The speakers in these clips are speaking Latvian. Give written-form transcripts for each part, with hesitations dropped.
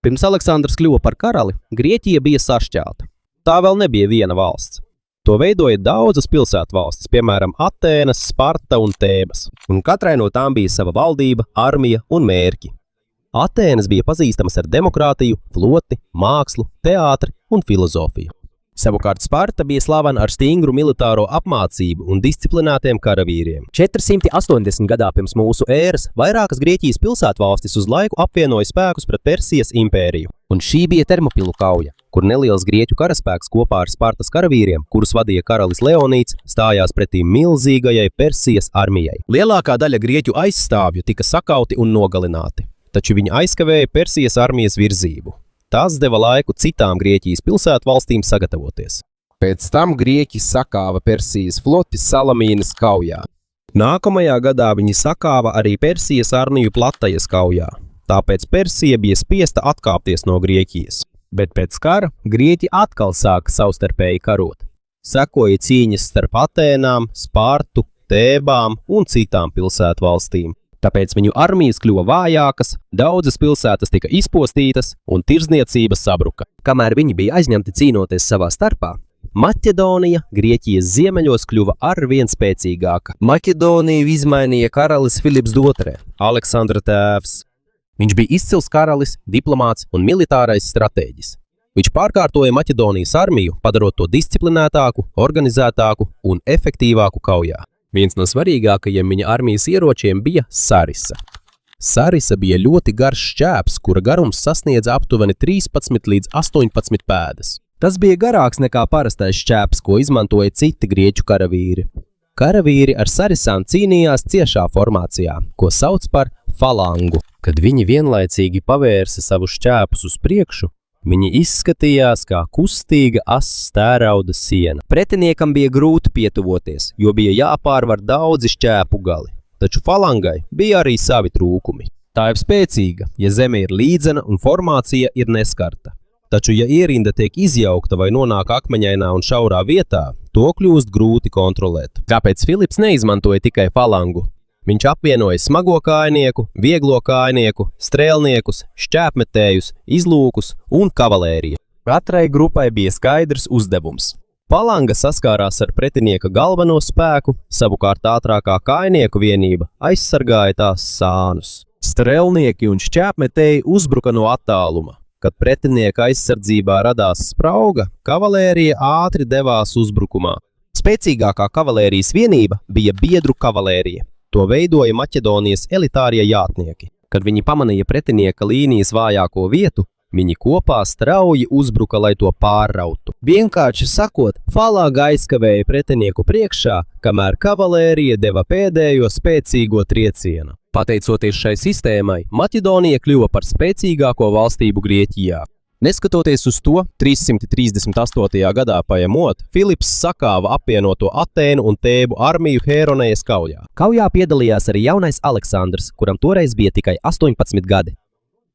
Pirms Aleksandrs kļuva par karali, Grieķija bija sašķelta. Tā vēl nebija viena valsts. To veidoja daudzas pilsētvalstis, piemēram, Atēnas, Sparta un Tēbas, un katrai no tām bija sava valdība, armija un mērķi. Atēnas bija pazīstamas ar demokrātiju, floti, mākslu, teātri un filozofiju. Savukārt Sparta bija slavena ar stingru militāro apmācību un disciplinētiem karavīriem. 480 gadā pirms mūsu ēras vairākas Grieķijas pilsētvalstis uz laiku apvienoja spēkus pret Persijas impēriju. Un šī bija Termopilu kauja, kur neliels grieķu karaspēks kopā ar Spartas karavīriem, kurus vadīja karalis Leonīds, stājās pretī milzīgajai Persijas armijai. Lielākā daļa grieķu aizstāvju tika sakauti un nogalināti, taču viņi aizkavēja Persijas armijas virzību. Tas deva laiku citām Grieķijas pilsētvalstīm sagatavoties. Pēc tam Grieķi sakāva Persijas floti Salamīnas kaujā. Nākamajā gadā viņi sakāva arī Persijas armiju Platajas kaujā, tāpēc Persija bija spiesta atkāpties no Grieķijas. Bet pēc kara Grieķi atkal sāka savstarpēji karot. Sekoja cīņas starp Atēnām, Spartu, Tēbām un citām pilsētvalstīm. Tāpēc viņu armijas kļuva vājākas, daudzas pilsētas tika izpostītas un tirdzniecība sabruka. Kamēr viņi bija aizņemti cīnoties savā starpā, Maķedonija Grieķijas ziemeļos kļuva arvien spēcīgāka. Maķedoniju izmainīja karalis Filips II, Aleksandra tēvs. Viņš bija izcils karalis, diplomāts un militārais stratēģis. Viņš pārkārtoja Maķedonijas armiju, padarot to disciplinētāku, organizētāku un efektīvāku kaujā. Viens no svarīgākajiem viņa armijas ieročiem bija sarisa. Sarisa bija ļoti garš šķēps, kura garums sasniedza aptuveni 13 līdz 18 pēdas. Tas bija garāks nekā parastais šķēps, ko izmantoja citi grieķu karavīri. Karavīri ar sarisām cīnījās ciešā formācijā, ko sauc par falangu. Kad viņi vienlaicīgi pavērsa savu šķēpus uz priekšu, viņi izskatījās kā kustīga ass tērauda siena. Pretiniekam bija grūti pietuvoties, jo bija jāpārvar daudzi šķēpu gali. Taču falangai bija arī savi trūkumi. Tā ir spēcīga, ja zeme ir līdzena un formācija ir neskarta. Taču, ja ierinda tiek izjaukta vai nonāk akmeņainā un šaurā vietā, to kļūst grūti kontrolēt. Tāpēc Filips neizmantoja tikai falangu. Viņš apvienoja smago kājnieku, vieglo kājnieku, strēlniekus, šķēpmetējus, izlūkus un kavalēriju. Katrai grupai bija skaidrs uzdevums. Falanga saskārās ar pretinieka galveno spēku, savukārt ātrākā kājnieku vienība aizsargāja tās sānus. Strēlnieki un šķēpmetēji uzbruka no attāluma. Kad pretinieka aizsardzībā radās sprauga, kavalērija ātri devās uzbrukumā. Spēcīgākā kavalērijas vienība bija biedru kavalērija. To veidoja Maķedonijas elitārie jātnieki. Kad viņi pamanīja pretinieka līnijas vājāko vietu, viņi kopā strauji uzbruka, lai to pārrautu. Vienkārši sakot, falanga aizkavēja pretinieku priekšā, kamēr kavalērija deva pēdējo spēcīgo triecienu. Pateicoties šai sistēmai, Maķedonija kļuva par spēcīgāko valstību Grieķijā. Neskatoties uz to, 338. gadā paiemot, Filips sakāva apvienoto Atēnu un Tēbu armiju Hēronejas kaujā. Kaujā piedalījās arī jaunais Aleksandrs, kuram toreiz bija tikai 18 gadi.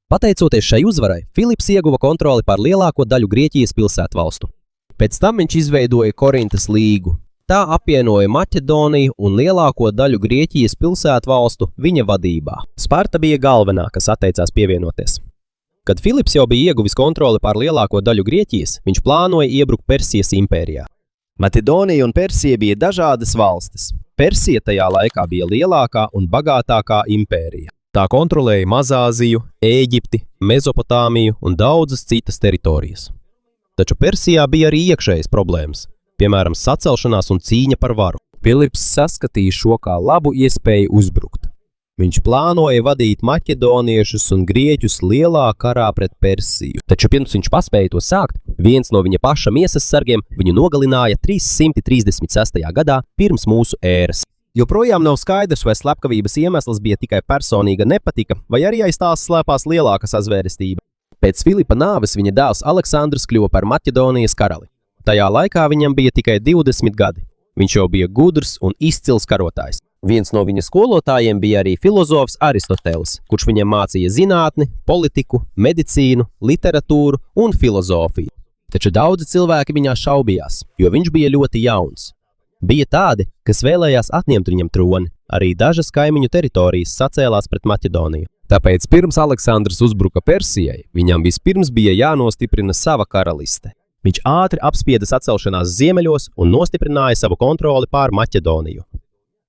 Pateicoties šai uzvarai, Filips ieguva kontroli pār lielāko daļu Grieķijas pilsētvalstu. Pēc tam viņš izveidoja Korintas līgu. Tā apvienoja Maķedoniju un lielāko daļu Grieķijas pilsētvalstu viņa vadībā. Sparta bija galvenā, kas atteicās pievienoties. Kad Filips jau bija ieguvis kontroli pār lielāko daļu Grieķijas, viņš plānoja iebrukt Persijas impērijā. Maķedonija un Persija bija dažādas valstis. Persija tajā laikā bija lielākā un bagātākā impērija. Tā kontrolēja Mazāziju, Ēģipti, Mezopotāmiju un daudzas citas teritorijas. Taču Persijā bija arī iekšējas problēmas, piemēram, sacelšanās un cīņa par varu. Filips saskatīja šo kā labu iespēju uzbrukt. Viņš plānoja vadīt maķedoniešus un grieķus lielā karā pret Persiju. Taču pirms viņš paspēja to sākt, viens no viņa paša miesas sargiem viņu nogalināja 336. gadā pirms mūsu ēras. Joprojām nav skaidrs, vai slepkavības iemesls bija tikai personīga nepatika, vai arī aiz tās slēpās lielāka sazvērestība. Pēc Filipa nāves viņa dēls Aleksandrs kļuva par Maķedonijas karali. Tajā laikā viņam bija tikai 20 gadi. Viņš jau bija gudrs un izcils karotājs. Viens no viņa skolotājiem bija arī filozofs Aristoteles, kurš viņam mācīja zinātni, politiku, medicīnu, literatūru un filozofiju. Taču daudzi cilvēki viņā šaubījās, jo viņš bija ļoti jauns. Bija tādi, kas vēlējās atņemt viņam troni, arī dažas kaimiņu teritorijas sacēlās pret Maķedoniju. Tāpēc pirms Aleksandrs uzbruka Persijai, viņam vispirms bija jānostiprina sava karaliste. Viņš ātri apspieda sacelšanās ziemeļos un nostiprināja savu kontroli pār Maķedoniju.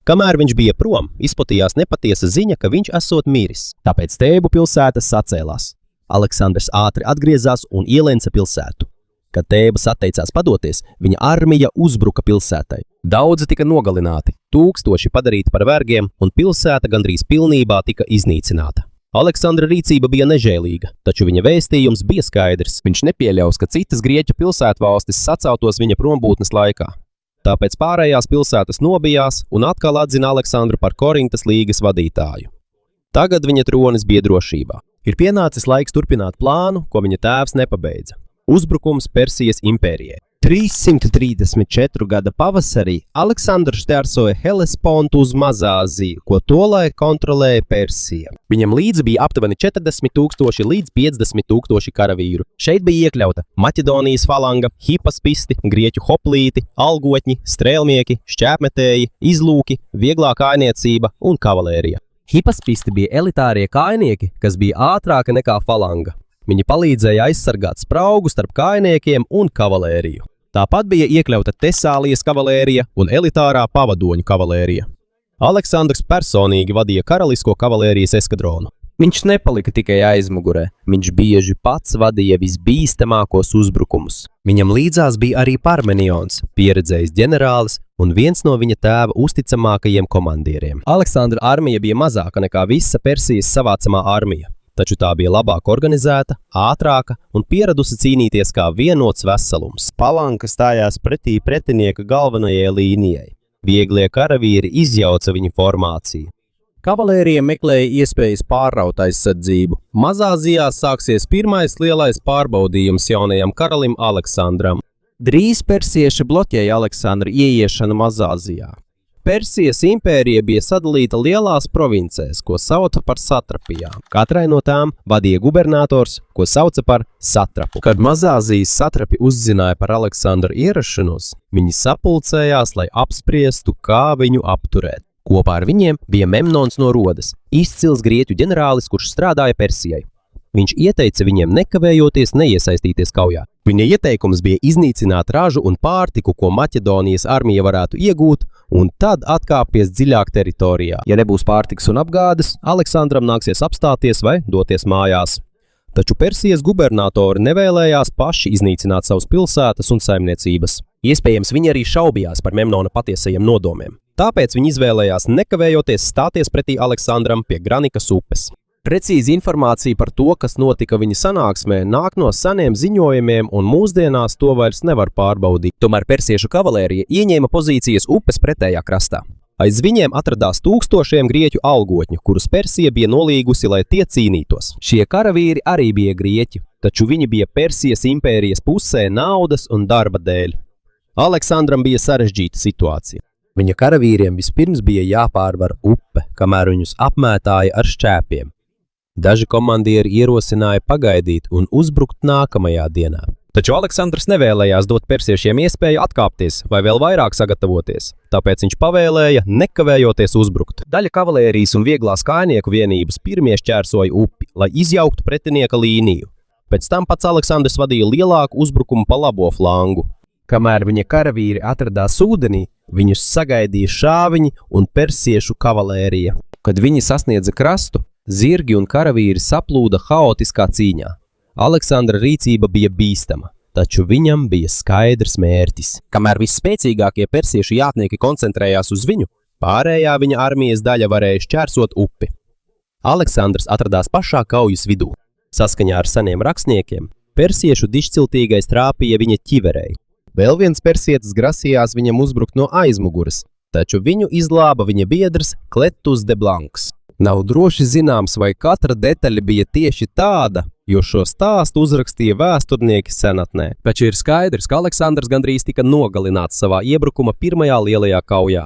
Kamēr viņš bija prom, izplatījās nepatiesa ziņa, ka viņš esot miris, tāpēc Tēbu pilsēta sacēlās. Aleksandrs ātri atgriezās un ielenca pilsētu. Kad Tēbas atteicās padoties, viņa armija uzbruka pilsētai. Daudzi tika nogalināti, tūkstoši padarīti par vergiem, un pilsēta gandrīz pilnībā tika iznīcināta. Aleksandra rīcība bija nežēlīga, taču viņa vēstījums bija skaidrs. Viņš nepieļaus, ka citas Grieķu pilsētvalstis saceltos viņa prombūtnes laikā. Tāpēc pārējās pilsētas nobijās un atkal atzina Aleksandru par Korintas līgas vadītāju. Tagad viņa tronis bija drošībā. Ir pienācis laiks turpināt plānu, ko viņa tēvs nepabeidza. Uzbrukums Persijas impērijai. 334 gada pavasarī Aleksandrs šķērsoja Helespontu uz Mazāziju, ko tolaik kontrolēja Persija. Viņam līdzi bija aptuveni 40,000 līdz 50,000 karavīru. Šeit bija iekļauta Maķedonijas falanga, hipaspisti, grieķu hoplīti, algotņi, strēlnieki, šķēpmetēji, izlūki, vieglā kājniecība un kavalērija. Hipaspisti bija elitārie kājnieki, kas bija ātrāki nekā falanga. Viņi palīdzēja aizsargāt spraugu starp kājniekiem un kavalēriju. Tāpat bija iekļauta Tesālijas kavalērija un elitārā pavadoņu kavalērija. Aleksandrs personīgi vadīja karalisko kavalērijas eskadronu. Viņš nepalika tikai aizmugurē, viņš bieži pats vadīja visbīstamākos uzbrukumus. Viņam līdzās bija arī Parmenions, pieredzējis ģenerālis un viens no viņa tēva uzticamākajiem komandieriem. Aleksandra armija bija mazāka nekā visa Persijas savācamā armija. Taču tā bija labāk organizēta, ātrāka un pieradusi cīnīties kā vienots veselums. Palanka stājās pretī pretinieka galvenajai līnijai. Vieglie karavīri izjauca viņa formāciju. Kavalērija meklēja iespējas pārraut aizsardzību. Mazāzijā sāksies pirmais lielais pārbaudījums jaunajam karalim Aleksandram. Drīz persieši bloķēja Aleksandra ieiešanu Mazāzijā. Persijas impērija bija sadalīta lielās provincēs, ko sauca par satrapijām. Katrai no tām vadīja gubernators, ko sauca par satrapu. Kad Mazāzijas satrapi uzzināja par Aleksandra ierašanos, viņi sapulcējās, lai apspriestu, kā viņu apturēt. Kopā ar viņiem bija Memnons no Rodas, izcils grieķu ģenerālis, kurš strādāja Persijai. Viņš ieteica viņiem nekavējoties neiesaistīties kaujā. Viņa ieteikums bija iznīcināt ražu un pārtiku, ko Maķedonijas armija varētu iegūt, un tad atkāpties dziļāk teritorijā. Ja nebūs pārtikas un apgādes, Aleksandram nāksies apstāties vai doties mājās. Taču Persijas gubernatori nevēlējās paši iznīcināt savas pilsētas un saimniecības. Iespējams, viņi arī šaubījās par Memnona patiesajiem nodomiem. Tāpēc viņi izvēlējās nekavējoties stāties pretī Aleksandram pie Granikas upes. Precīzi informācija par to, kas notika viņa sanāksmē, nāk no seniem ziņojumiem, un mūsdienās to vairs nevar pārbaudīt. Tomēr persiešu kavalērija ieņēma pozīcijas upes pretējā krastā. Aiz viņiem atradās tūkstošiem grieķu algotņu, kurus Persija bija nolīgusi, lai tie cīnītos. Šie karavīri arī bija grieķi, taču viņi bija Persijas impērijas pusē naudas un darba dēļ. Aleksandram bija sarežģīta situācija. Viņa karavīriem vispirms bija jāpārvar upe, kamēr viņus apmētāja ar šķēpiem. Daži komandieri ierosināja pagaidīt un uzbrukt nākamajā dienā. Taču Aleksandrs nevēlējās dot persiešiem iespēju atkāpties vai vēl vairāk sagatavoties, tāpēc viņš pavēlēja nekavējoties uzbrukt. Daļa kavalērijas un vieglās kājnieku vienības pirmie šķērsoja upi, lai izjauktu pretinieka līniju. Pēc tam pats Aleksandrs vadīja lielāku uzbrukumu pa labo flangu. Kamēr viņa karavīri atradās ūdenī, viņus sagaidīja šāviņi un persiešu kavalērija. Kad viņi sasniedza krastu, zirgi un karavīri saplūda haotiskā cīņā. Aleksandra rīcība bija bīstama, taču viņam bija skaidrs mērķis. Kamēr visspēcīgākie persiešu jātnieki koncentrējās uz viņu, pārējā viņa armijas daļa varēja šķērsot upi. Aleksandrs atradās pašā kaujas vidū. Saskaņā ar seniem rakstniekiem, persiešu dišciltīgais trāpīja viņa ķiverei. Vēl viens persietis grasījās viņam uzbrukt no aizmuguras, taču viņu izglāba viņa biedrs Kletus de Blanks. Nav droši zināms, vai katra detaļa bija tieši tāda, jo šo stāstu uzrakstīja vēsturnieki senatnē. Taču ir skaidrs, ka Aleksandrs gandrīz tika nogalināts savā iebrukuma pirmajā lielajā kaujā.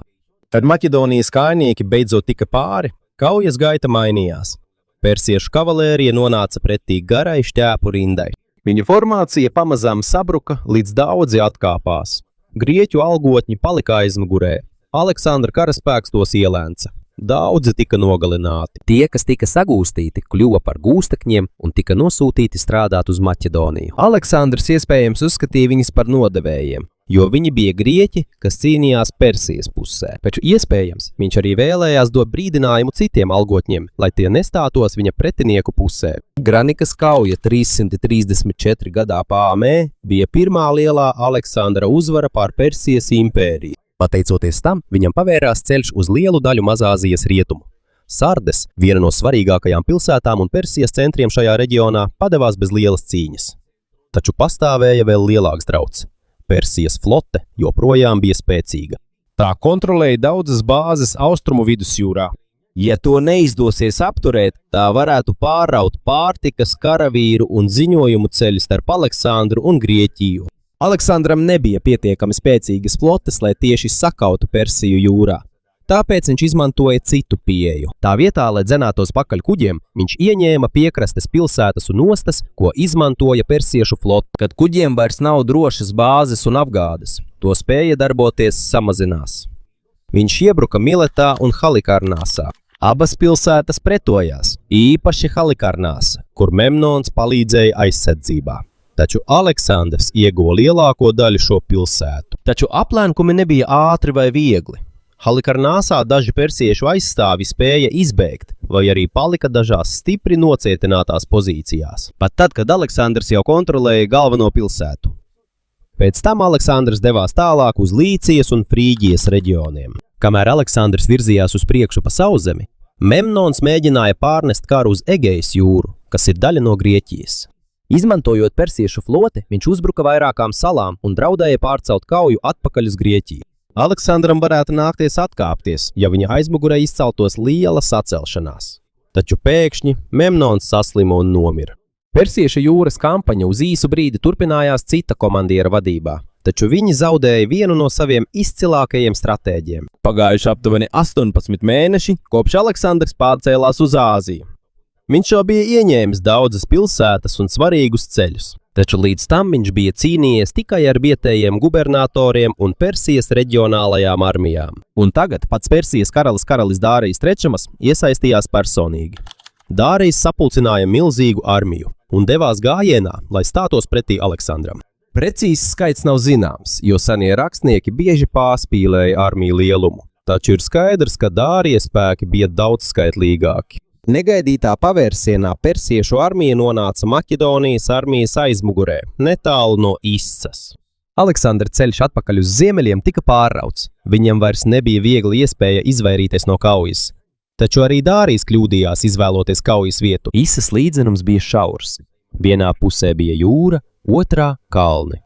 Kad Maķedonijas kājnieki beidzot tika pāri, kaujas gaita mainījās. Persiešu kavalērija nonāca pretī garai šķēpu rindai. Viņa formācija pamazām sabruka, līdz daudzi atkāpās. Grieķu algotņi palika aizmugurē. Aleksandra karaspēks tos ielēnca. Daudzi tika nogalināti. Tie, kas tika sagūstīti, kļuva par gūstekņiem un tika nosūtīti strādāt uz Maķedoniju. Aleksandrs iespējams uzskatīja viņus par nodevējiem, jo viņi bija grieķi, kas cīnījās Persijas pusē. Taču iespējams, viņš arī vēlējās dot brīdinājumu citiem algotņiem, lai tie nestātos viņa pretinieku pusē. Granikas kauja 334 gadā p.a.m. bija pirmā lielā Aleksandra uzvara pār Persijas impēriju. Pateicoties tam, viņam pavērās ceļš uz lielu daļu Mazāzijas rietumu. Sardes, viena no svarīgākajām pilsētām un Persijas centriem šajā reģionā, padevās bez lielas cīņas. Taču pastāvēja vēl lielāks drauds. Persijas flote joprojām bija spēcīga. Tā kontrolēja daudzas bāzes austrumu vidusjūrā. Ja to neizdosies apturēt, tā varētu pāraut pārtikas, karavīru un ziņojumu ceļu starp Aleksandru un Grieķiju. Aleksandram nebija pietiekami spēcīgas flotes, lai tieši sakautu Persiju jūrā. Tāpēc viņš izmantoja citu pieeju. Tā vietā, lai dzenātos pakaļ kuģiem, viņš ieņēma piekrastes pilsētas un ostas, ko izmantoja persiešu flote. Kad kuģiem vairs nav drošas bāzes un apgādes, to spēja darboties samazinās. Viņš iebruka Miletā un Halikarnāsā. Abas pilsētas pretojās, īpaši Halikarnāsa, kur Memnons palīdzēja aizsardzībā. Taču Aleksandrs ieguva lielāko daļu šo pilsētu. Taču aplenkumi nebija ātri vai viegli. Halikarnāsā daži persiešu aizstāvi spēja izbēgt, vai arī palika dažās stipri nocietinātās pozīcijās, pat tad, kad Aleksandrs jau kontrolēja galveno pilsētu. Pēc tam Aleksandrs devās tālāk uz Līcijas un Frīģijas reģioniem. Kamēr Aleksandrs virzījās uz priekšu pa sauszemi, Memnons mēģināja pārnest karu uz Egejas jūru, kas ir daļa no Grieķijas. Izmantojot persiešu floti, viņš uzbruka vairākām salām un draudēja pārcelt kauju atpakaļ uz Grieķiju. Aleksandram varētu nākties atkāpties, ja viņa aizmugurē izceltos liela sacelšanās. Taču pēkšņi Memnons saslima un nomira. Persiešu jūras kampaņa uz īsu brīdi turpinājās cita komandiera vadībā, taču viņi zaudēja vienu no saviem izcilākajiem stratēģiem. Pagājuši aptuveni 18 mēneši, kopš Aleksandrs pārcēlās uz Āziju. Viņš jau bija ieņēmis daudzas pilsētas un svarīgus ceļus, taču līdz tam viņš bija cīnījies tikai ar vietējiem gubernatoriem un Persijas reģionālajām armijām. Un tagad pats Persijas karalis Dārijas III iesaistījās personīgi. Dārijs sapulcināja milzīgu armiju un devās gājienā, lai stātos pretī Aleksandram. Precīzs skaits nav zināms, jo senie rakstnieki bieži pārspīlēja armiju lielumu, taču ir skaidrs, ka Dārija spēki bija daudzskaitlīgāki. Negaidītā pavērsienā persiešu armija nonāca Maķedonijas armijas aizmugurē, netālu no Issas. Aleksandra ceļš atpakaļ uz ziemeļiem tika pārrauts. Viņam vairs nebija viegli iespēja izvairīties no kaujas. Taču arī Dārijs kļūdījās izvēloties kaujas vietu. Issas līdzenums bija šaurs. Vienā pusē bija jūra, otrā kalni.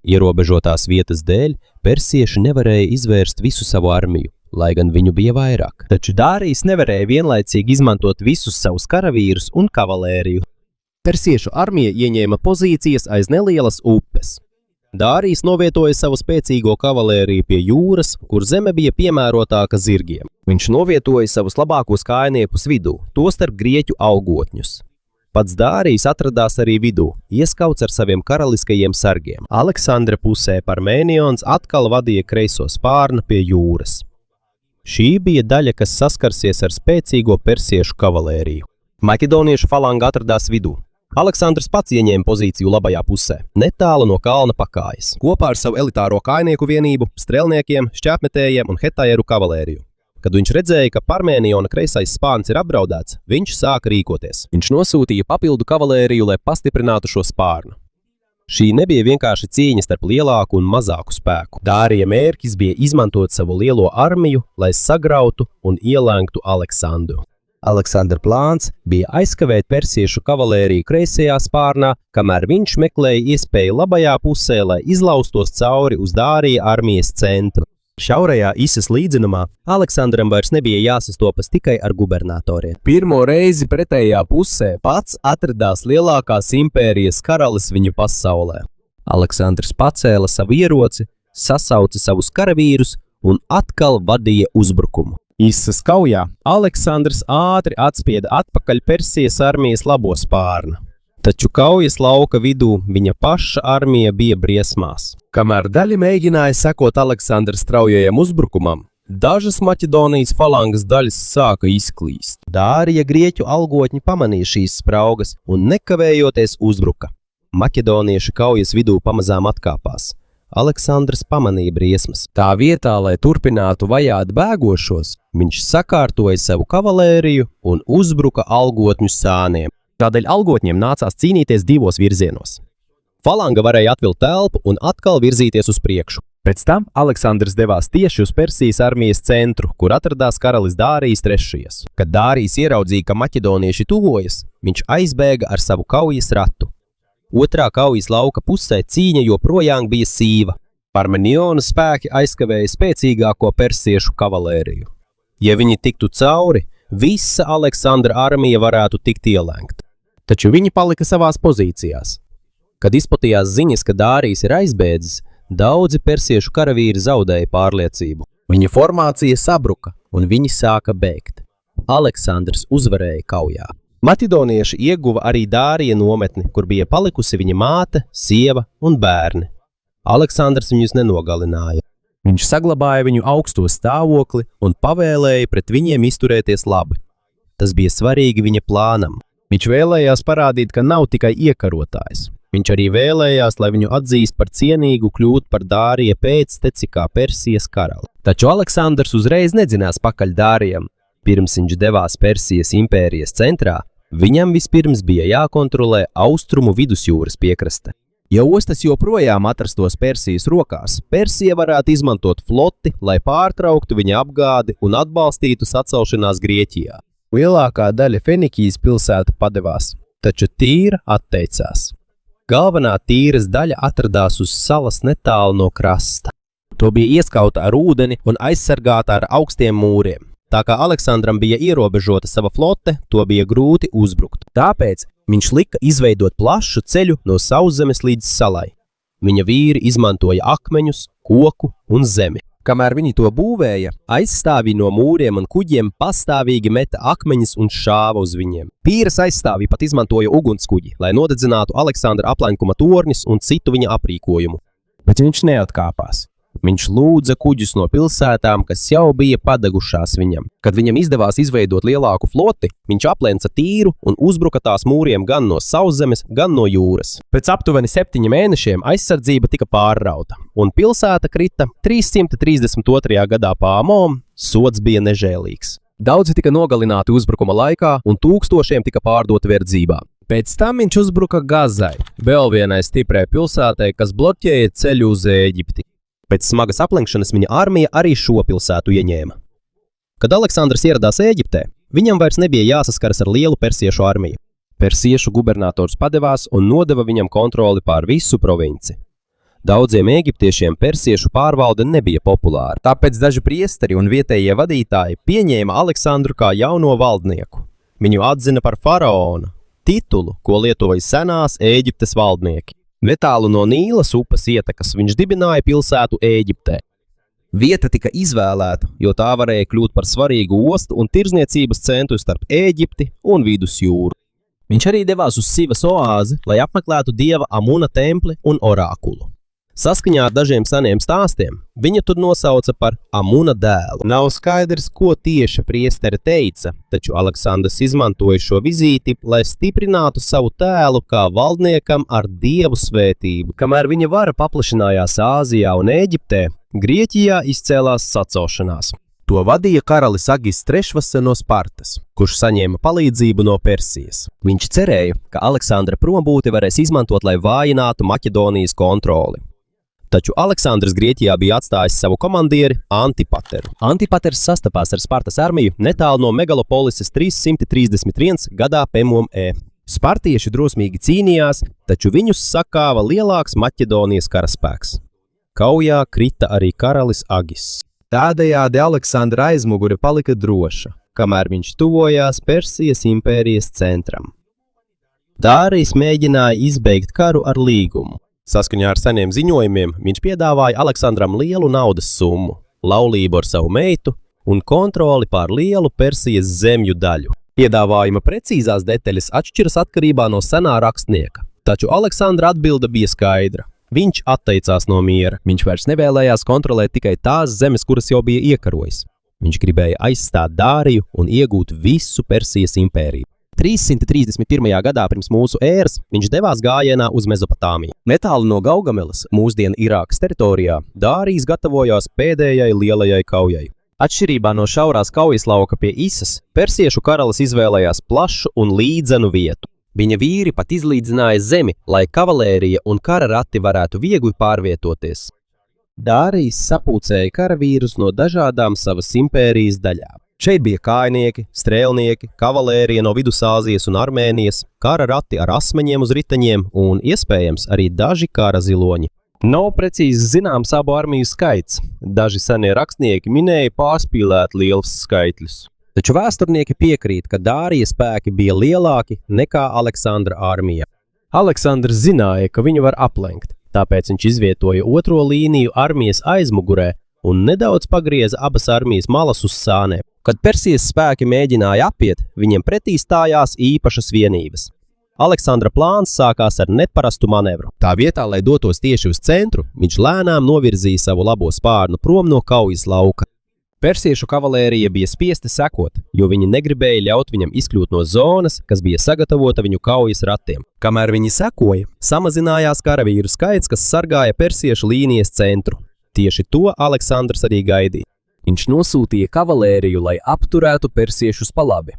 Ierobežotās vietas dēļ persieši nevarēja izvērst visu savu armiju, lai gan viņu bija vairāk. Taču Dārijs nevarēja vienlaicīgi izmantot visus savus karavīrus un kavalēriju. Persiešu armija ieņēma pozīcijas aiz nelielas upes. Dārijs novietoja savu spēcīgo kavalēriju pie jūras, kur zeme bija piemērotāka zirgiem. Viņš novietoja savus labākos kājniekus vidū, tostarp grieķu algotņus. Pats Dārijs atradās arī vidū, ieskauts ar saviem karaliskajiem sargiem. Aleksandra pusē Parmēnions atkal vadīja kreiso spārnu pie jūras. Šī bija daļa, kas saskarsies ar spēcīgo persiešu kavalēriju. Maķedoniešu falanga atradās vidū. Aleksandrs pats ieņēma pozīciju labajā pusē, netālu no kalna pakājas, kopā ar savu elitāro kājnieku vienību, strelniekiem, šķēpmetējiem un hetajeru kavalēriju. Kad viņš redzēja, ka Parmēniona kreisais spārns ir apdraudēts, viņš sāka rīkoties. Viņš nosūtīja papildu kavalēriju, lai pastiprinātu šo spārnu. Šī nebija vienkārši cīņa starp lielāku un mazāku spēku. Dārija mērķis bija izmantot savu lielo armiju, lai sagrautu un ielēgtu Aleksandru. Aleksandra plāns bija aizkavēt persiešu kavalēriju kreisajā spārnā, kamēr viņš meklēja iespēju labajā pusē, lai izlaustos cauri uz Dārija armijas centru. Šaurajā Issas līdzenumā Aleksandram vairs nebija jāsastopas tikai ar gubernatoriem. Pirmo reizi pretējā pusē pats atradās lielākās impērijas karalis viņu pasaulē. Aleksandrs pacēla savu ieroci, sasauca savus karavīrus un atkal vadīja uzbrukumu. Issas kaujā Aleksandrs ātri atspieda atpakaļ Persijas armijas labo spārnu. Taču kaujas lauka vidū viņa paša armija bija briesmās. Kamēr daļa mēģināja sekot Aleksandra straujajam uzbrukumam, Dažas Maķedonijas falangas daļas sāka izklīst. Dārija grieķu algotņi pamanīja šīs spraugas un nekavējoties uzbruka. Maķedonieši kaujas vidū pamazām atkāpās. Aleksandrs pamanīja briesmas. Tā vietā, lai turpinātu vajāt bēgošos, viņš sakārtoja savu kavalēriju un uzbruka algotņu sāniem. Tādēļ algotņiem nācās cīnīties divos virzienos. Falanga varēja atvilkt telpu un atkal virzīties uz priekšu. Pēc tam Aleksandrs devās tieši uz Persijas armijas centru, kur atradās karalis Dārijs III. Kad Dārijs ieraudzīja, ka maķedonieši tuvojas, viņš aizbēga ar savu kaujas ratu. Otrā kaujas lauka pusē cīņa joprojām bija sīva. Parmeniona spēki aizkavēja spēcīgāko persiešu kavalēriju. Ja viņi tiktu cauri, visa Aleksandra armija varētu tikt ielēgta. Taču viņi palika savās pozīcijās. Kad izplatījās ziņas, ka Dārijs ir aizbēdzis, daudzi persiešu karavīri zaudēja pārliecību. Viņa formācija sabruka, un viņi sāka bēgt. Aleksandrs uzvarēja kaujā. Maķedonieši ieguva arī Dārija nometni, kur bija palikusi viņa māte, sieva un bērni. Aleksandrs viņus nenogalināja. Viņš saglabāja viņu augsto stāvokli un pavēlēja pret viņiem izturēties labi. Tas bija svarīgi viņa plānam. Viņš vēlējās parādīt, ka nav tikai iekarotājs. Viņš arī vēlējās, lai viņu atzīst par cienīgu kļūt par Dārija pēcteci kā Persijas karali. Taču Aleksandrs uzreiz nedzinās pakaļ Dārijam. Pirms viņš devās Persijas impērijas centrā, viņam vispirms bija jākontrolē austrumu vidusjūras piekraste. Ja ostas joprojām atrastos Persijas rokās, Persija varētu izmantot floti, lai pārtrauktu viņa apgādi un atbalstītu sacelšanās Grieķijā. Lielākā daļa Fenikijas pilsēta padevās, taču Tīra atteicās. Galvenā Tīras daļa atradās uz salas netālu no krasta. To bija ieskauta ar ūdeni un aizsargāta ar augstiem mūriem. Tā kā Aleksandram bija ierobežota sava flote, to bija grūti uzbrukt. Tāpēc viņš lika izveidot plašu ceļu no sauszemes līdz salai. Viņa vīri izmantoja akmeņus, koku un zemi. Kamēr viņi to būvēja, aizstāvji no mūriem un kuģiem pastāvīgi meta akmeņus un šāva uz viņiem. Pīras aizstāvji pat izmantoja ugunskuģi, lai nodedzinātu Aleksandra aplenkuma torņus un citu viņa aprīkojumu. Bet viņš neatkāpās. Viņš lūdza kuģus no pilsētām, kas jau bija padegušās viņam. Kad viņam izdevās izveidot lielāku floti, viņš aplenca Tīru un uzbruka tās mūriem gan no sauszemes, gan no jūras. Pēc aptuveni 7 mēnešiem aizsardzība tika pārrauta, un pilsēta krita 332. gadā pa Amom, sods bija nežēlīgs. Daudzi tika nogalināti uzbrukuma laikā, un tūkstošiem tika pārdoti verdzībā. Pēc tam viņš uzbruka Gazai, vēl vienai stiprai pilsētai, kas bloķēja ceļu uz Ēģipti. Pēc smagas aplenkšanas viņa armija arī šo pilsētu ieņēma. Kad Aleksandrs ieradās Ēģiptē, viņam vairs nebija jāsaskaras ar lielu persiešu armiju. Persiešu gubernators padevās un nodeva viņam kontroli pār visu provinci. Daudziem ēģiptiešiem persiešu pārvalde nebija populāra, tāpēc daži priesteri un vietējie vadītāji pieņēma Aleksandru kā jauno valdnieku. Viņu atzina par faraonu, titulu, ko lietoja senās Ēģiptes valdnieki. Netālu no Nīlas upes ietekas viņš dibināja pilsētu Ēģiptē. Vieta tika izvēlēta, jo tā varēja kļūt par svarīgu ostu un tirdzniecības centru starp Ēģipti un Vidusjūru. Viņš arī devās uz Sivas oāzi, lai apmeklētu dieva Amuna templi un orākulu. Saskaņā ar dažiem seniem stāstiem, viņa tur nosauca par Amuna dēlu. Nav skaidrs, ko tieši priesteri teica, taču Aleksandrs izmantoja šo vizīti, lai stiprinātu savu tēlu kā valdniekam ar dievu svētību. Kamēr viņa vara paplašinājās Āzijā un Ēģiptē, Grieķijā izcēlās sacelšanās. To vadīja karalis Agis III no Spartas, kurš saņēma palīdzību no Persijas. Viņš cerēja, ka Aleksandra prombūti varēs izmantot, lai vājinātu Maķedonijas kontroli. Taču Aleksandrs Grieķijā bija atstājis savu komandieri Antipateru. Antipaters sastapās ar Spartas armiju netālu no Megalopolises 331 gadā Pemom E. Spartieši drosmīgi cīnījās, taču viņus sakāva lielāks Maķedonijas karaspēks. Kaujā krita arī karalis Agis. Tādējādi Aleksandra aizmugure palika droša, kamēr viņš tuvojās Persijas impērijas centram. Dārijs mēģināja izbeigt karu ar līgumu. Saskaņā ar seniem ziņojumiem viņš piedāvāja Aleksandram lielu naudas summu, laulību ar savu meitu un kontroli pār lielu Persijas zemju daļu. Piedāvājuma precīzās detaļas atšķiras atkarībā no senā rakstnieka, taču Aleksandra atbilde bija skaidra. Viņš atteicās no miera. Viņš vairs nevēlējās kontrolēt tikai tās zemes, kuras jau bija iekarojis. Viņš gribēja aizstāt Dāriju un iegūt visu Persijas impēriju. 331. gadā pirms mūsu ēras viņš devās gājienā uz Mezopotāmiju. Netālu no Gaugamelas, mūsdienu Irākas teritorijā, Dārijs gatavojās pēdējai lielajai kaujai. Atšķirībā no šaurās kaujas lauka pie Isas, persiešu karalis izvēlējās plašu un līdzenu vietu. Viņa vīri pat izlīdzināja zemi, lai kavalērija un kara rati varētu viegli pārvietoties. Dārijs sapulcēja karavīrus no dažādām savas impērijas daļām. Šeit bija kājnieki, strēlnieki, kavalērija no Vidusāzijas un Armēnijas, kara rati ar asmeņiem uz riteņiem un, iespējams, arī daži kara ziloņi. Nav precīzi zināms abu armiju skaits. Daži senie rakstnieki minēja pārspīlēt lielus skaitļus. Taču vēsturnieki piekrīt, ka Dārija spēki bija lielāki nekā Aleksandra armija. Aleksandrs zināja, ka viņu var aplenkt, tāpēc viņš izvietoja otro līniju armijas aizmugurē un nedaudz pagrieza abas armijas malas uz sānēm. Kad Persijas spēki mēģināja apiet, viņiem pretī stājās īpašas vienības. Aleksandra plāns sākās ar neparastu manevru. Tā vietā, lai dotos tieši uz centru, viņš lēnām novirzīja savu labo spārnu prom no kaujas lauka. Persiešu kavalērija bija spiesta sekot, jo viņi negribēja ļaut viņam izkļūt no zonas, kas bija sagatavota viņu kaujas ratiem. Kamēr viņi sekoja, samazinājās karavīru skaits, kas sargāja persiešu līnijas centru. Tieši to Aleksandrs arī gaidīja. Viņš nosūtīja kavalēriju, lai apturētu persiešus pa labi.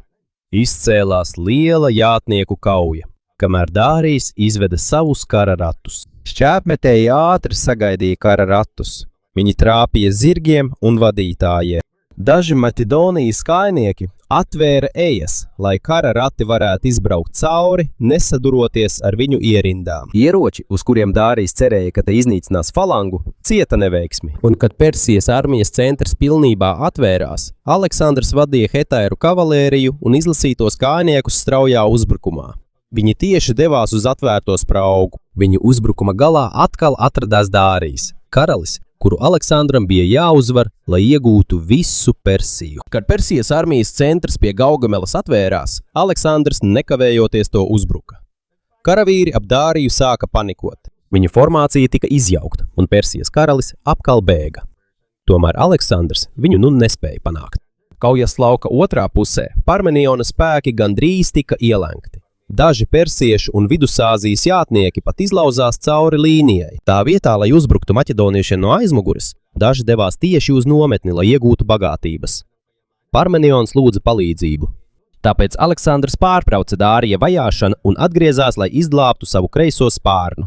Izcēlās liela jātnieku kauja, kamēr Dārijs izveda savus kara ratus. Šķēpmetēji ātri sagaidīja kara ratus. Viņi trāpīja zirgiem un vadītājiem. Daži Maķedonijas kājnieki atvēra ejas, lai kara rati varētu izbraukt cauri, nesaduroties ar viņu ierindām. Ieroči, uz kuriem Dārijs cerēja, ka te iznīcinās falangu, cieta neveiksmi. Un kad Persijas armijas centrs pilnībā atvērās, Aleksandrs vadīja hetairu kavalēriju un izlasītos kājniekus straujā uzbrukumā. Viņi tieši devās uz atvērto spraugu. Viņu uzbrukuma galā atkal atradās Dārijs, karalis, kuru Aleksandram bija jāuzvar, lai iegūtu visu Persiju. Kad Persijas armijas centrs pie Gaugamelas atvērās, Aleksandrs nekavējoties to uzbruka. Karavīri ap Dāriju sāka panikot. Viņa formācija tika izjaukta, un Persijas karalis apkal bēga. Tomēr Aleksandrs viņu nespēja panākt. Kaujas lauka otrā pusē Parmeniona spēki gandrīz tika ielenkti. Daži persiešu un Vidusāzijas jātnieki pat izlauzās cauri līnijai. Tā vietā, lai uzbruktu maķedoniešiem no aizmugures, daži devās tieši uz nometni, lai iegūtu bagātības. Parmenions lūdza palīdzību. Tāpēc Aleksandrs pārtrauca Dārija vajāšanu un atgriezās, lai izglābtu savu kreiso spārnu.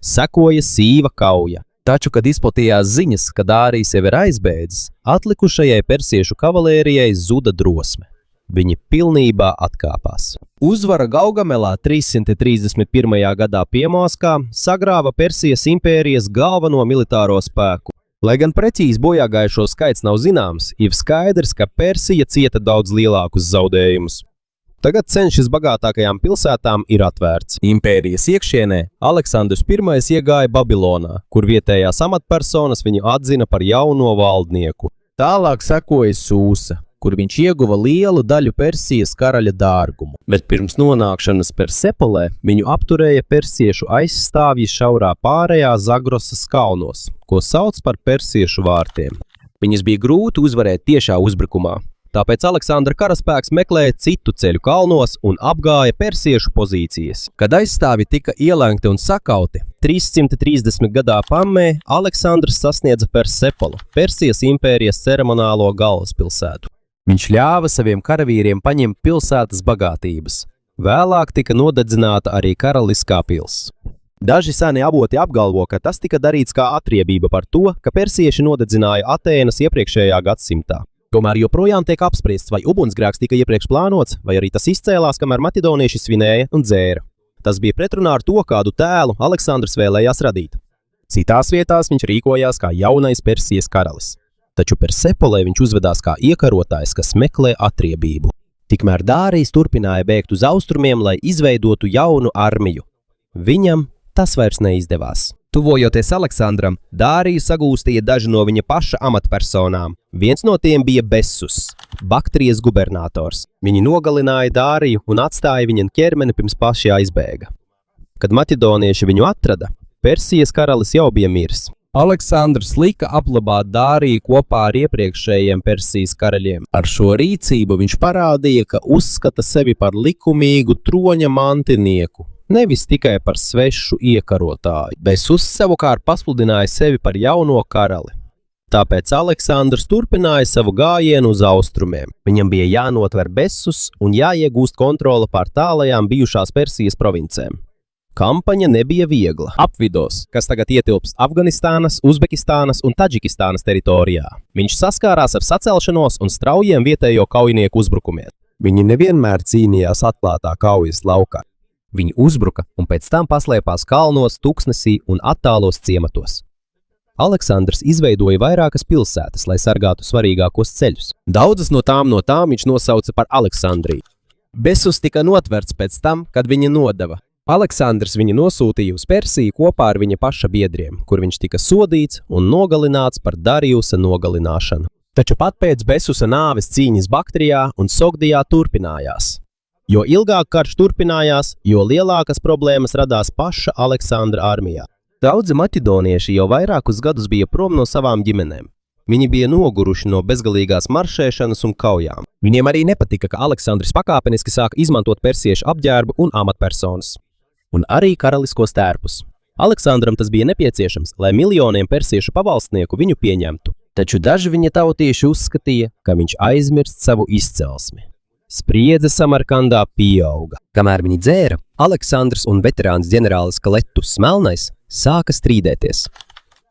Sekoja sīva kauja. Taču, kad izplatījās ziņas, ka Dārijs jau ir aizbēdzis, atlikušajai persiešu kavalērijai zuda drosme. Viņi pilnībā atkāpās. Uzvara Gaugamelā 331. gadā Piemoskā sagrāva Persijas impērijas galveno militāro spēku. Lai gan precīzi bojāgājušo skaits nav zināms, ir skaidrs, ka Persija cieta daudz lielākus zaudējumus. Tagad ceļš uz bagātākajām pilsētām ir atvērts. Impērijas iekšienē Aleksandrs I iegāja Babilonā, kur vietējās amatpersonas viņu atzina par jauno valdnieku. Tālāk sekoja Sūsa, kur viņš ieguva lielu daļu Persijas karaļa dārgumu. Bet pirms nonākšanas Persepolē viņu apturēja persiešu aizstāvji šaurā pārējā Zagrosas kalnos, ko sauc par persiešu vārtiem. Viņus bija grūti uzvarēt tiešā uzbrukumā, tāpēc Aleksandra karaspēks meklēja citu ceļu kalnos un apgāja persiešu pozīcijas. Kad aizstāvji tika ielenkti un sakauti, 330. gadā Pammē Aleksandrs sasniedza Persepolu, Persijas impērijas ceremonālo galvaspilsētu. Viņš ļāva saviem karavīriem paņemt pilsētas bagātības. Vēlāk tika nodedzināta arī karaliskā pils. Daži seni avoti apgalvo, ka tas tika darīts kā atriebība par to, ka persieši nodedzināja Atēnas iepriekšējā gadsimtā. Tomēr joprojām tiek apspriests, vai ugunsgrēks tika iepriekš plānots, vai arī tas izcēlās, kamēr maķedonieši svinēja un dzēra. Tas bija pretrunā ar to, kādu tēlu Aleksandrs vēlējās radīt. Citās vietās viņš rīkojās kā jaunais Persijas karalis. Taču Persepolē viņš uzvedās kā iekarotājs, kas meklē atriebību. Tikmēr Dārijs turpināja bēgt uz austrumiem, lai izveidotu jaunu armiju. Viņam tas vairs neizdevās. Tuvojoties Aleksandram, Dāriju sagūstīja daži no viņa paša amatpersonām. Viens no tiem bija Bessus, Baktrijas gubernators. Viņi nogalināja Dāriju un atstāja viņam ķermeni pirms paši aizbēga. Kad maķedonieši viņu atrada, Persijas karalis jau bija miris. Aleksandrs lika apglabāt Dāriju kopā ar iepriekšējiem Persijas karaļiem. Ar šo rīcību viņš parādīja, ka uzskata sevi par likumīgu troņa mantinieku, nevis tikai par svešu iekarotāju. Besus savukārt pasludināja sevi par jauno karali. Tāpēc Aleksandrs turpināja savu gājienu uz austrumiem. Viņam bija jānotver Besus un jāiegūst kontrole pār tālajām bijušās Persijas provincēm. Kampaņa nebija viegla. Apvidos, kas tagad ietilps Afganistānas, Uzbekistānas un Taģikistānas teritorijā, viņš saskārās ar sacelšanos un straujiem vietējo kaujinieku uzbrukumiem. Viņi nevienmēr cīnījās atklātā kaujas laukā. Viņi uzbruka un pēc tam paslēpās kalnos, tuksnesī un attālos ciematos. Aleksandrs izveidoja vairākas pilsētas, lai sargātu svarīgākos ceļus. Daudzas no tām viņš nosauca par Aleksandriju. Besus tika notverts pēc tam, kad viņa nodeva. Aleksandrs viņu nosūtīja uz Persiju kopā ar viņa paša biedriem, kur viņš tika sodīts un nogalināts par Darijusa nogalināšanu. Taču pat pēc Besusa nāves cīņas Baktrijā un Sogdijā turpinājās. Jo ilgāk karš turpinājās, jo lielākas problēmas radās paša Aleksandra armijā. Daudzi maķedonieši jau vairākus gadus bija prom no savām ģimenēm. Viņi bija noguruši no bezgalīgās maršēšanas un kaujām. Viņiem arī nepatika, ka Aleksandrs pakāpeniski sāka izmantot persiešu apģērbu un amatpersonas. Un arī karaliskos tērpus. Aleksandram tas bija nepieciešams, lai miljoniem persiešu pavalstnieku viņu pieņemtu. Taču daži viņa tautieši uzskatīja, ka viņš aizmirst savu izcelsmi. Spriedze Samarkandā pieauga. Kamēr viņi dzēra, Aleksandrs un veterāns ģenerālis Kletus Melnais sāka strīdēties.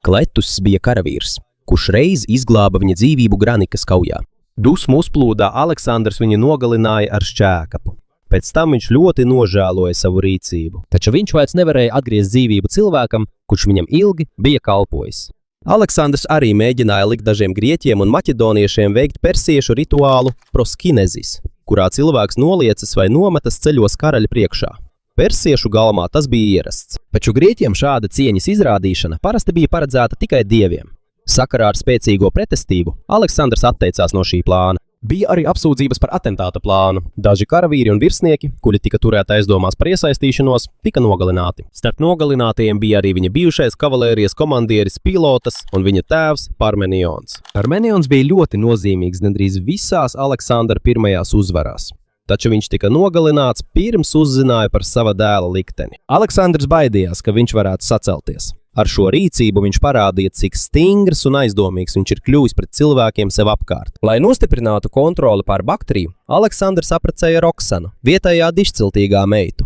Kletus bija karavīrs, kurš reiz izglāba viņa dzīvību Granikas kaujā. Dusmu uzplūdā Aleksandrs viņu nogalināja ar šķēkapu. Pēc tam viņš ļoti nožēloja savu rīcību, taču viņš vairs nevarēja atgriezt dzīvību cilvēkam, kurš viņam ilgi bija kalpojis. Aleksandrs arī mēģināja likt dažiem grieķiem un maķedoniešiem veikt persiešu rituālu proskinezis, kurā cilvēks noliecas vai nometas ceļos karaļa priekšā. Persiešu galmā tas bija ierasts, taču grieķiem šāda cieņas izrādīšana parasti bija paredzēta tikai dieviem. Sakarā ar spēcīgo pretestību Aleksandrs atteicās no šī plāna. Bija arī apsūdzības par atentāta plānu. Daži karavīri un virsnieki, kuri tika turēti aizdomās par iesaistīšanos, tika nogalināti. Starp nogalinātajiem bija arī viņa bijušais kavalērijas komandieris Pilotas un viņa tēvs Parmenions. Parmenions bija ļoti nozīmīgs gandrīz visās Aleksandra pirmajās uzvarās. Taču viņš tika nogalināts pirms uzzināja par sava dēla likteni. Aleksandrs baidījās, ka viņš varētu sacelties. Ar šo rīcību viņš parādīja, cik stingrs un aizdomīgs viņš ir kļuvis pret cilvēkiem sev apkārt. Lai nostiprinātu kontroli pār Baktriju, Aleksandrs apprecēja Roksanu, vietējā dišciltīgā meitu.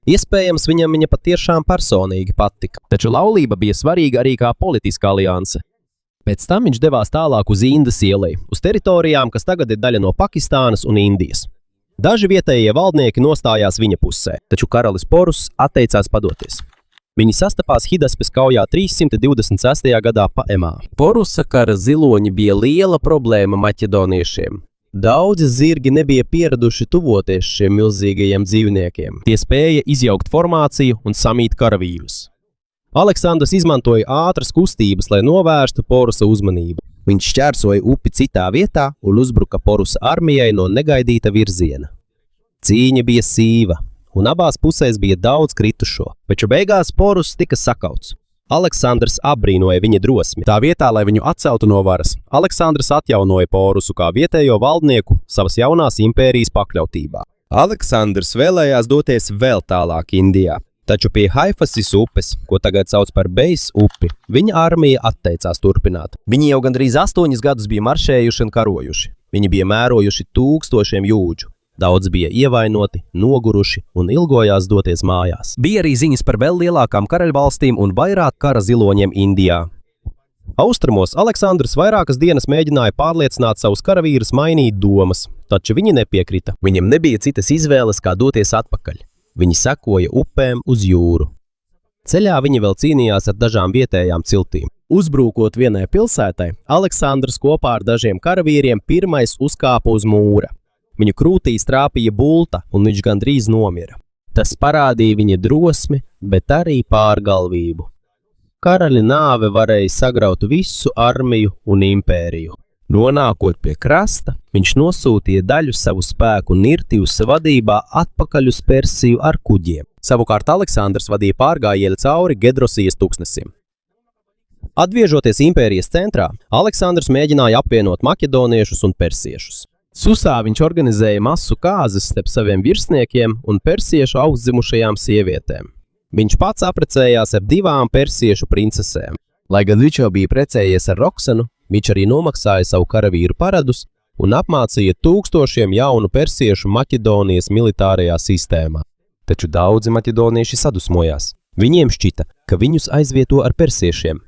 Iespējams, viņam viņa patiešām personīgi patika, taču laulība bija svarīga arī kā politiska alianse. Pēc tam viņš devās tālāk uz Indas ielai, uz teritorijām, kas tagad ir daļa no Pakistānas un Indijas. Daži vietējie valdnieki nostājās viņa pusē, taču karalis Porus atteicās padoties. Viņi sastapās Hidaspes kaujā 326. gadā Paemā. Porusa kara ziloņi bija liela problēma maķedoniešiem. Daudzi zirgi nebija pieraduši tuvoties šiem milzīgajiem dzīvniekiem. Tie spēja izjaukt formāciju un samīt karavīrus. Aleksandrs izmantoja ātras kustības, lai novērstu Porusa uzmanību. Viņš šķērsoja upi citā vietā un uzbruka Porusa armijai no negaidīta virziena. Cīņa bija sīva, un abās pusēs bija daudz kritušo, taču beigās Porus tika sakauts. Aleksandrs apbrīnoja viņa drosmi. Tā vietā, lai viņu atceltu no varas, Aleksandrs atjaunoja Porusu kā vietējo valdnieku savas jaunās impērijas pakļautībā. Aleksandrs vēlējās doties vēl tālāk Indijā, taču pie Haifasis upes, ko tagad sauc par Beis upi, viņa armija atteicās turpināt. Viņi jau gandrīz 8 gadus bija maršējuši un karojuši. Viņi bija mērojuši tūkstošiem jūdžu. Daudz bija ievainoti, noguruši un ilgojās doties mājās. Bija arī ziņas par vēl lielākām karaļvalstīm un vairāk kara ziloņiem Indijā. Austrumos Aleksandrs vairākas dienas mēģināja pārliecināt savus karavīrus mainīt domas, taču viņi nepiekrita. Viņam nebija citas izvēles, kā doties atpakaļ. Viņi sekoja upēm uz jūru. Ceļā viņi vēl cīnījās ar dažām vietējām ciltīm. Uzbrūkot vienai pilsētai, Aleksandrs kopā ar dažiem karavīriem pirmais uzkāpa uz mūra. Viņu krūtī strāpīja bulta, un viņš gandrīz nomira. Tas parādīja viņa drosmi, bet arī pārgalvību. Karaļa nāve varēja sagraut visu armiju un impēriju. Nonākot pie krasta, viņš nosūtīja daļu savu spēku Nirtiusa vadībā atpakaļ uz Persiju ar kuģiem. Savukārt Aleksandrs vadīja pārgājieni cauri Gedrosijas tūkstnesim. Atgriežoties impērijas centrā, Aleksandrs mēģināja apvienot maķedoniešus un persiešus. Susā viņš organizēja masu kāzes starp saviem virsniekiem un persiešu augstdzimušajām sievietēm. Viņš pats apprecējās ar 2 persiešu princesēm. Lai gan viņš jau bija precējies ar Roksanu, viņš arī nomaksāja savu karavīru paradus un apmācīja tūkstošiem jaunu persiešu Maķedonijas militārajā sistēmā. Taču daudzi maķedonieši sadusmojās. Viņiem šķita, ka viņus aizvieto ar persiešiem.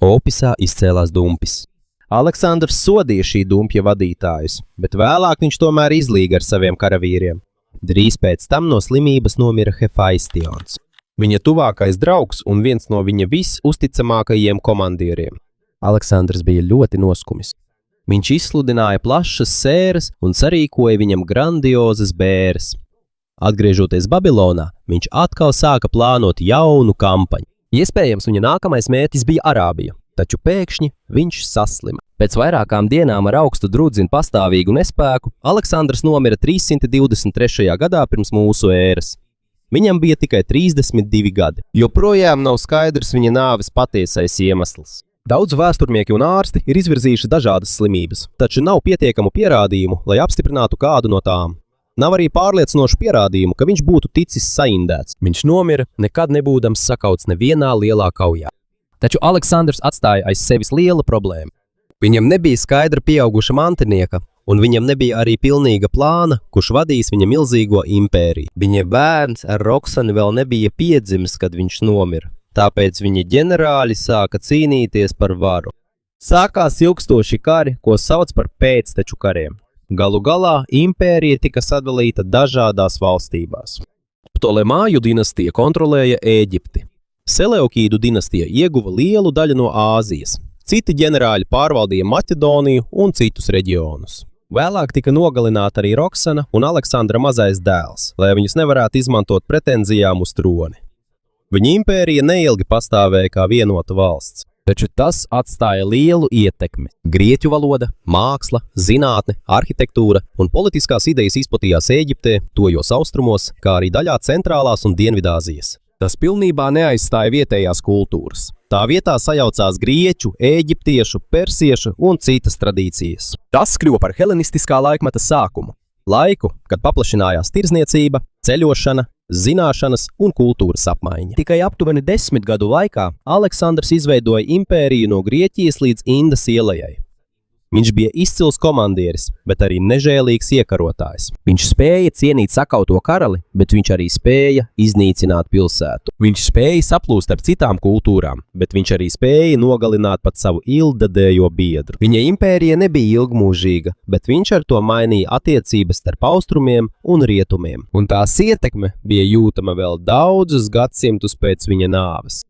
Opisā izcēlās dumpis. Aleksandrs sodīja šī dumpja vadītājus, bet vēlāk viņš tomēr izlīga ar saviem karavīriem. Drīz pēc tam no slimības nomira Hefaistions, viņa tuvākais draugs un viens no viņa visusticamākajiem komandieriem. Aleksandrs bija ļoti noskumis. Viņš izsludināja plašas sēras un sarīkoja viņam grandiozas bēres. Atgriežoties Babilonā, viņš atkal sāka plānot jaunu kampaņu. Iespējams, viņa nākamais mērķis bija Arābija, taču pēkšņi viņš saslima. Pēc vairākām dienām ar augstu drudzinu pastāvīgu nespēku, Aleksandrs nomira 323. gadā pirms mūsu ēras. Viņam bija tikai 32 gadi. Joprojām nav skaidrs viņa nāves patiesais iemesls. Daudz vēsturnieki un ārsti ir izvirzījuši dažādas slimības, taču nav pietiekamu pierādījumu, lai apstiprinātu kādu no tām. Nav arī pārliecinošu pierādījumu, ka viņš būtu ticis saindēts. Viņš nomira, nekad nebūdams sakauts nevienā lielā kaujā. Taču Aleksandrs atstāja aiz sevis lielu problēmu. Viņam nebija skaidra pieauguša mantinieka, un viņam nebija arī pilnīga plāna, kurš vadīs viņa milzīgo impēriju. Viņa bērns ar Roksanu vēl nebija piedzimis, kad viņš nomira, tāpēc viņa ģenerāļi sāka cīnīties par varu. Sākās ilgstoši kari, ko sauc par pēcteču kariem. Galu galā impērija tika sadalīta dažādās valstībās. Ptolemāju dinastija kontrolēja Ēģipti. Seleukīdu dinastija ieguva lielu daļu no Āzijas. Citi ģenerāļi pārvaldīja Maķedoniju un citus reģionus. Vēlāk tika nogalināta arī Roksana un Aleksandra mazais dēls, lai viņus nevarētu izmantot pretenzijām uz troni. Viņa impērija neilgi pastāvēja kā vienota valsts. Taču tas atstāja lielu ietekmi. Grieķu valoda, māksla, zinātne, arhitektūra un politiskās idejas izplatījās Ēģiptē, tojos austrumos, kā arī daļā centrālās un Dienvidāzijas. Tas pilnībā neaizstāja vietējās kultūras. Tā vietā sajaucās grieķu, ēģiptiešu, persiešu un citas tradīcijas. Tas kļuva par helenistiskā laikmeta sākumu. Laiku, kad paplašinājās tirdzniecība, ceļošana, zināšanas un kultūras apmaiņa. Tikai aptuveni 10 gadu laikā Aleksandrs izveidoja impēriju no Grieķijas līdz Indas ielejai. Viņš bija izcils komandieris, bet arī nežēlīgs iekarotājs. Viņš spēja cienīt sakauto karali, bet viņš arī spēja iznīcināt pilsētu. Viņš spēja saplūst ar citām kultūrām, bet viņš arī spēja nogalināt pat savu ilgdadējo biedru. Viņa impērija nebija ilgmūžīga, bet viņš ar to mainīja attiecības starp austrumiem un rietumiem, un tās ietekme bija jūtama vēl daudzus gadsimtus pēc viņa nāves.